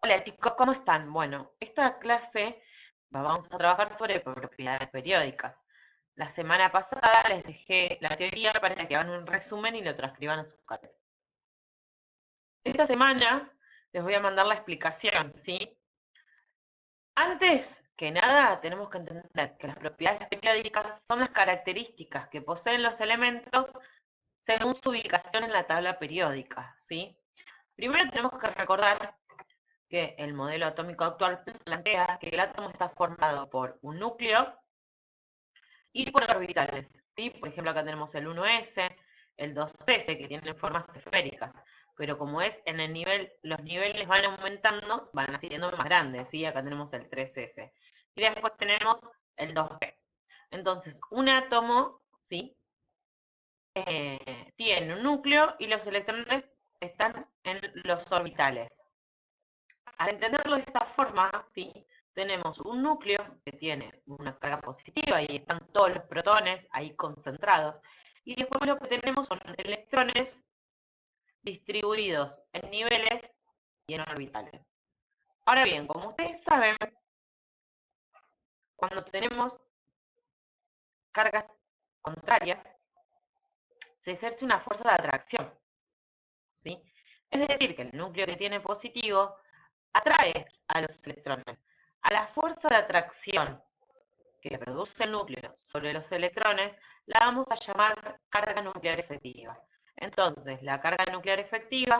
Hola chicos, ¿cómo están? Bueno, esta clase vamos a trabajar sobre propiedades periódicas. La semana pasada les dejé la teoría para que hagan un resumen y lo transcriban en sus carpetas. Esta semana les voy a mandar la explicación, ¿sí? Antes que nada, tenemos que entender que las propiedades periódicas son las características que poseen los elementos según su ubicación en la tabla periódica, ¿sí? Primero tenemos que recordar que el modelo atómico actual plantea que el átomo está formado por un núcleo y por orbitales, ¿sí? Por ejemplo, acá tenemos el 1s, el 2s, que tienen formas esféricas, pero como es en el nivel, los niveles van aumentando, van siendo más grandes, ¿sí? Acá tenemos el 3s. Y después tenemos el 2p. Entonces, un átomo, ¿sí? Tiene un núcleo y los electrones están en los orbitales. Al entenderlo de esta forma, ¿sí? Tenemos un núcleo que tiene una carga positiva y están todos los protones ahí concentrados. Y después lo que tenemos son electrones distribuidos en niveles y en orbitales. Ahora bien, como ustedes saben, cuando tenemos cargas contrarias, se ejerce una fuerza de atracción, ¿sí? Es decir, que el núcleo que tiene positivo atrae a los electrones. A la fuerza de atracción que produce el núcleo sobre los electrones, la vamos a llamar carga nuclear efectiva. Entonces, la carga nuclear efectiva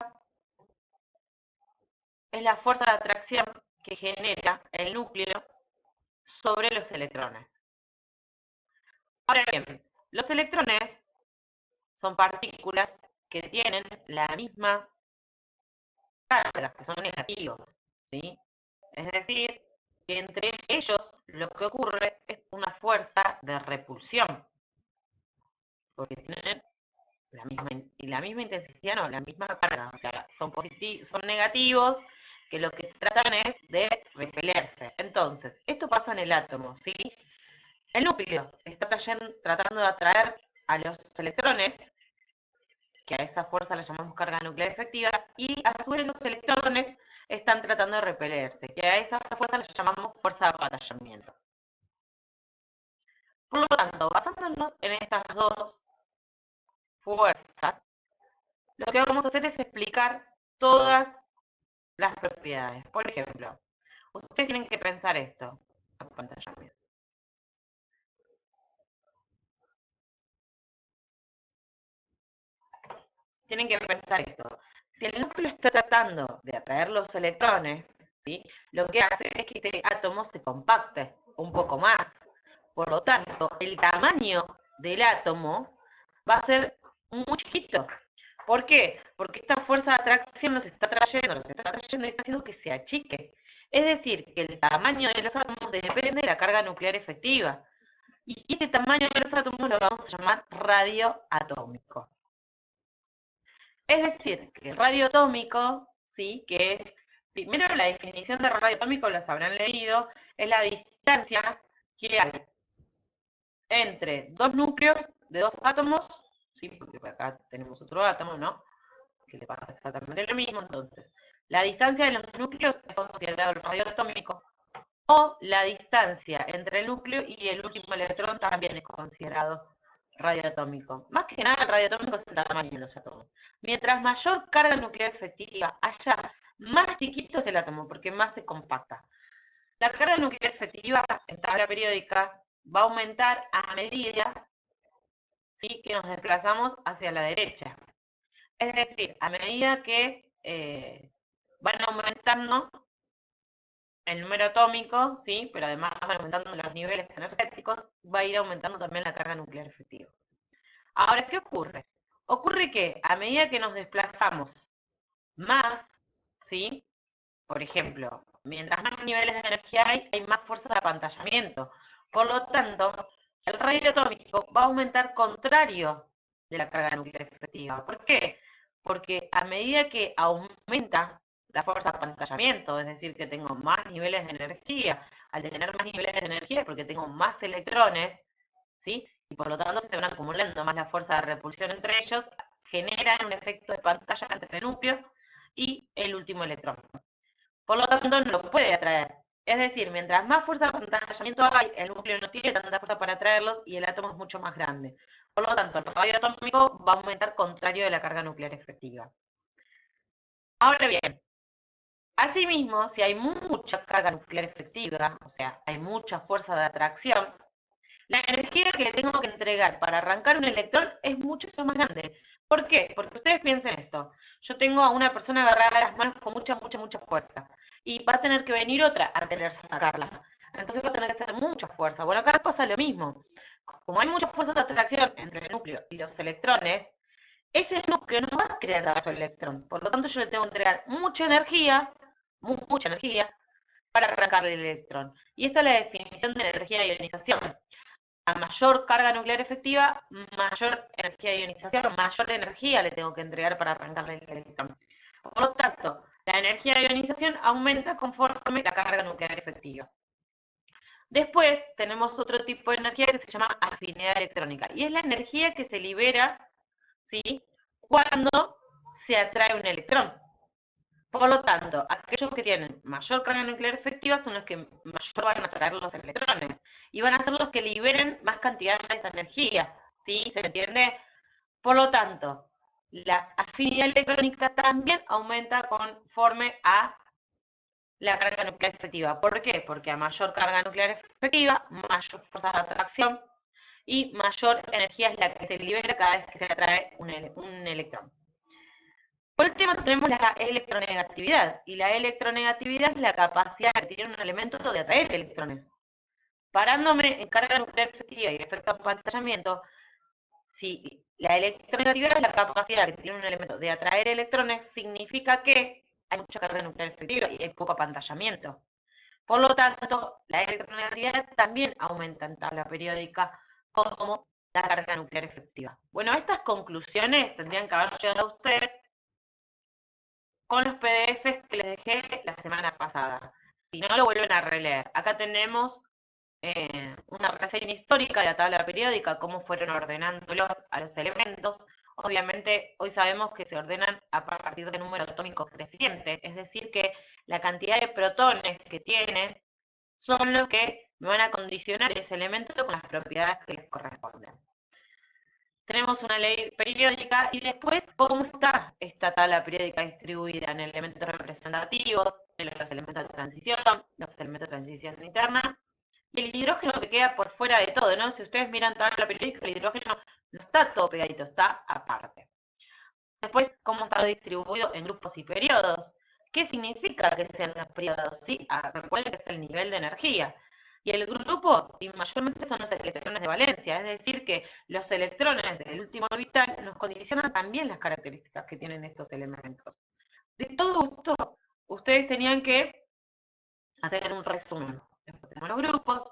es la fuerza de atracción que genera el núcleo sobre los electrones. Ahora bien, los electrones son partículas que tienen la misma carga, que son negativos, ¿sí? Es decir, que entre ellos lo que ocurre es una fuerza de repulsión, porque tienen la misma intensidad, no, la misma carga, o sea, son negativos que lo que tratan es de repelerse. Entonces, esto pasa en el átomo, ¿sí? El núcleo está tratando de atraer a los electrones, que a esa fuerza la llamamos carga nuclear efectiva, y a su vez los electrones están tratando de repelerse, que a esa fuerza la llamamos fuerza de apatallamiento. Por lo tanto, basándonos en estas dos fuerzas, lo que vamos a hacer es explicar todas las propiedades. Por ejemplo, ustedes tienen que pensar esto. Apantallamiento. Tienen que pensar esto. Si el núcleo está tratando de atraer los electrones, ¿sí? Lo que hace es que este átomo se compacte un poco más. Por lo tanto, el tamaño del átomo va a ser muy chiquito. ¿Por qué? Porque esta fuerza de atracción nos está trayendo y está haciendo que se achique. Es decir, que el tamaño de los átomos depende de la carga nuclear efectiva. Y este tamaño de los átomos lo vamos a llamar radio atómico. Es decir, que el radio atómico, ¿sí? Que es, primero la definición de radio atómico, las habrán leído, es la distancia que hay entre dos núcleos de dos átomos, ¿sí? Porque acá tenemos otro átomo, ¿no? Que le pasa exactamente lo mismo, entonces, la distancia de los núcleos es considerado el radio atómico, o la distancia entre el núcleo y el último electrón también es considerado radioatómico. Más que nada, el radioatómico es el tamaño de los átomos. Mientras mayor carga nuclear efectiva haya, más chiquito es el átomo, porque más se compacta. La carga nuclear efectiva en tabla periódica va a aumentar a medida, ¿sí? Que nos desplazamos hacia la derecha. Es decir, a medida que van aumentando el número atómico, ¿sí? Pero además van aumentando los niveles energéticos, va a ir aumentando también la carga nuclear efectiva. Ahora, ¿qué ocurre? Ocurre que a medida que nos desplazamos más, ¿sí? Por ejemplo, mientras más niveles de energía hay más fuerza de apantallamiento. Por lo tanto, el radio atómico va a aumentar contrario de la carga nuclear efectiva. ¿Por qué? Porque a medida que aumenta la fuerza de apantallamiento, es decir, que tengo más niveles de energía, al tener más niveles de energía porque tengo más electrones, ¿sí? Y por lo tanto se van acumulando más la fuerza de repulsión entre ellos, generan un efecto de pantalla entre el núcleo y el último electrón. Por lo tanto, no lo puede atraer. Es decir, mientras más fuerza de apantallamiento hay, el núcleo no tiene tanta fuerza para atraerlos y el átomo es mucho más grande. Por lo tanto, el radio atómico va a aumentar contrario de la carga nuclear efectiva. Ahora bien, asimismo, si hay mucha carga nuclear efectiva, o sea, hay mucha fuerza de atracción, la energía que le tengo que entregar para arrancar un electrón es mucho más grande. ¿Por qué? Porque ustedes piensen esto. Yo tengo a una persona agarrada a las manos con mucha fuerza. Y va a tener que venir otra a querer sacarla. Entonces va a tener que hacer mucha fuerza. Bueno, acá pasa lo mismo. Como hay mucha fuerza de atracción entre el núcleo y los electrones, ese núcleo no va a querer dar su electrón. Por lo tanto, yo le tengo que entregar mucha energía, para arrancarle el electrón. Y esta es la definición de energía de ionización. A mayor carga nuclear efectiva, mayor energía de ionización, mayor energía le tengo que entregar para arrancarle el electrón. Por lo tanto, la energía de ionización aumenta conforme la carga nuclear efectiva. Después tenemos otro tipo de energía que se llama afinidad electrónica, y es la energía que se libera, ¿sí?, cuando se atrae un electrón. Por lo tanto, aquellos que tienen mayor carga nuclear efectiva son los que mayor van a atraer los electrones y van a ser los que liberen más cantidad de esa energía. ¿Sí? ¿Se entiende? Por lo tanto, la afinidad electrónica también aumenta conforme a la carga nuclear efectiva. ¿Por qué? Porque a mayor carga nuclear efectiva, mayor fuerza de atracción y mayor energía es la que se libera cada vez que se atrae un electrón. Por último tenemos la electronegatividad, y la electronegatividad es la capacidad que tiene un elemento de atraer electrones. Parándome en carga nuclear efectiva y efecto apantallamiento, si la electronegatividad es la capacidad que tiene un elemento de atraer electrones, significa que hay mucha carga nuclear efectiva y hay poco apantallamiento. Por lo tanto, la electronegatividad también aumenta en tabla periódica como la carga nuclear efectiva. Bueno, estas conclusiones tendrían que haber llegado a ustedes con los PDFs que les dejé la semana pasada. Si no, lo vuelven a releer. Acá tenemos una reseña histórica de la tabla periódica, cómo fueron ordenándolos a los elementos. Obviamente, hoy sabemos que se ordenan a partir de número atómico creciente, es decir, que la cantidad de protones que tienen son los que me van a condicionar ese elemento con las propiedades que les corresponden. Tenemos una ley periódica y después cómo está esta tabla periódica distribuida en elementos representativos, en los elementos de transición, los elementos de transición interna, y el hidrógeno que queda por fuera de todo, ¿no? Si ustedes miran tabla periódica, el hidrógeno no está todo pegadito, está aparte. Después, cómo está distribuido en grupos y periodos. ¿Qué significa que sean los periodos? ¿Sí? Recuerden que es el nivel de energía. Y el grupo, y mayormente son los electrones de valencia, es decir, que los electrones del último orbital nos condicionan también las características que tienen estos elementos. De todo esto, ustedes tenían que hacer un resumen. Después tenemos los grupos.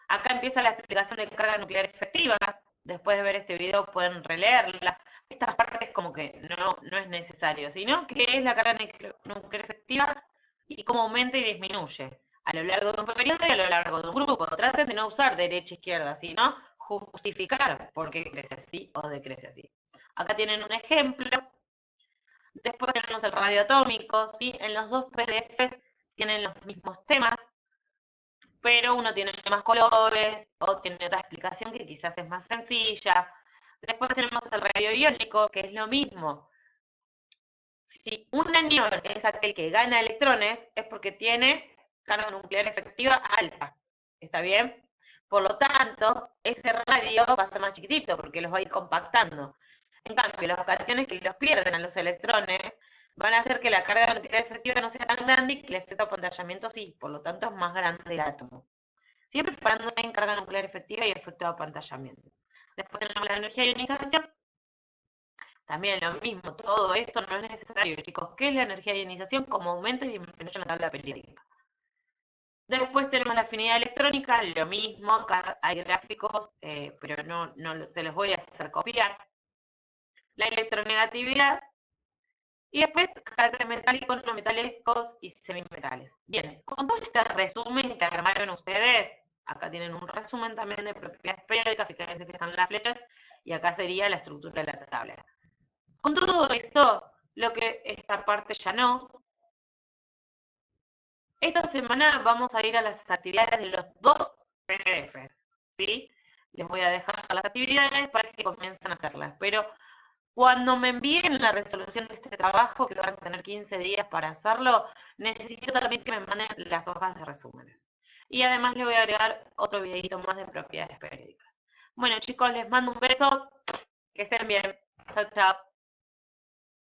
Acá empieza la explicación de carga nuclear efectiva. Después de ver este video pueden releerla. Estas partes como que no es necesario, sino que es la carga nuclear efectiva y cómo aumenta y disminuye a lo largo de un periodo y a lo largo de un grupo. Traten de no usar derecha e izquierda, sino justificar por qué crece así o decrece así. Acá tienen un ejemplo. Después tenemos el radioatómico, ¿sí? En los dos PDFs tienen los mismos temas, pero uno tiene más colores o tiene otra explicación que quizás es más sencilla. Después tenemos el radio iónico, que es lo mismo. Si un anión es aquel que gana electrones, es porque tiene carga nuclear efectiva alta. ¿Está bien? Por lo tanto, ese radio va a ser más chiquitito porque los va a ir compactando. En cambio, las ocasiones que los pierden a los electrones van a hacer que la carga nuclear efectiva no sea tan grande y que el efecto apantallamiento sí. Por lo tanto, es más grande el átomo. Siempre parándose en carga nuclear efectiva y efecto de apantallamiento. Después tenemos la energía de ionización. También lo mismo, todo esto no es necesario, chicos. ¿Qué es la energía de ionización? Como aumenta y disminuye en la tabla periódica. Después tenemos la afinidad electrónica, lo mismo, acá hay gráficos, pero no se los voy a hacer copiar. La electronegatividad. Y después caracteres metálicos, no metálicos y semimetales. Bien, con todo este resumen que armaron ustedes, acá tienen un resumen también de propiedades periódicas, fíjense que están las flechas, y acá sería la estructura de la tabla. Con todo esto, lo que esta parte ya no, Esta semana vamos a ir a las actividades de los 2 PDFs, ¿sí? Les voy a dejar las actividades para que comiencen a hacerlas, pero cuando me envíen la resolución de este trabajo, que van a tener 15 días para hacerlo, necesito también que me manden las hojas de resúmenes. Y además le voy a agregar otro videito más de propiedades periódicas. Bueno, chicos, les mando un beso, que estén bien. Chao, chao.